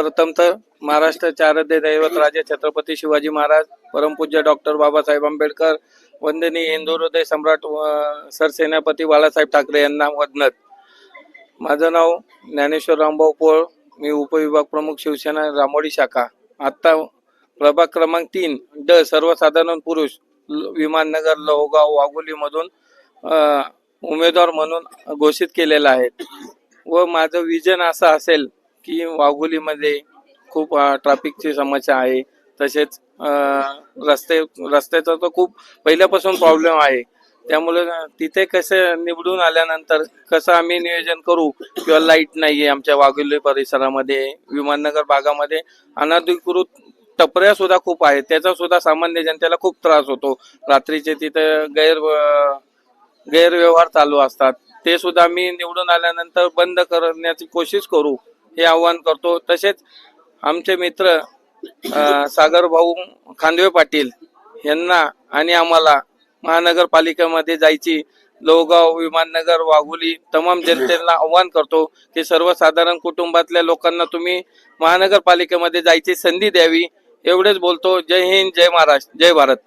प्रथम तर महाराष्ट्राचे आराध्य दैवत राजे छत्रपती शिवाजी महाराज, परमपूज्य डॉक्टर बाबासाहेब आंबेडकर, वंदनीय हिंदू हृदय सम्राट सरसेनापती बाळासाहेब ठाकरे यांना वंदन। माझं नाव ज्ञानेश्वर रामभाऊ पोळ, मी उपविभाग प्रमुख शिवसेना रामोडी शाखा। आता प्रभाग क्रमांक 3 ड सर्वसाधारण पुरुष विमाननगर लोहगाव वाघोली मधून उमेदवार म्हणून घोषित केलेला आहे व माझं विजन असं असेल की वाघोलीमध्ये खूप ट्रॅफिकची समस्या आहे, तसेच रस्त्याचा तर खूप पहिल्यापासून प्रॉब्लेम आहे। त्यामुळे तिथे कसं निवडून आल्यानंतर कसं आम्ही नियोजन करू किंवा लाईट नाहीये आमच्या वाघोली परिसरामध्ये, विमाननगर भागामध्ये अनधिकृत टपऱ्या सुद्धा खूप आहेत, त्याचा सुद्धा सामान्य जनतेला खूप त्रास होतो। रात्रीचे तिथे गैरव्यवहार चालू असतात, ते सुद्धा आम्ही निवडून आल्यानंतर बंद करण्याची कोशिश करू हे आवाहन करतो। तसेच आमचे मित्र सागर भाऊ खांदवे पाटील यांना आणि आम्हाला महानगरपालिकेमध्ये जायची लोहगाव विमाननगर वाघोली तमाम जनतेला आवाहन करतो की सर्वसाधारण कुटुंबातल्या लोकांना तुम्ही महानगरपालिकेमध्ये जायची संधी द्यावी। एवढेच बोलतो। जय हिंद, जय महाराष्ट्र, जय भारत।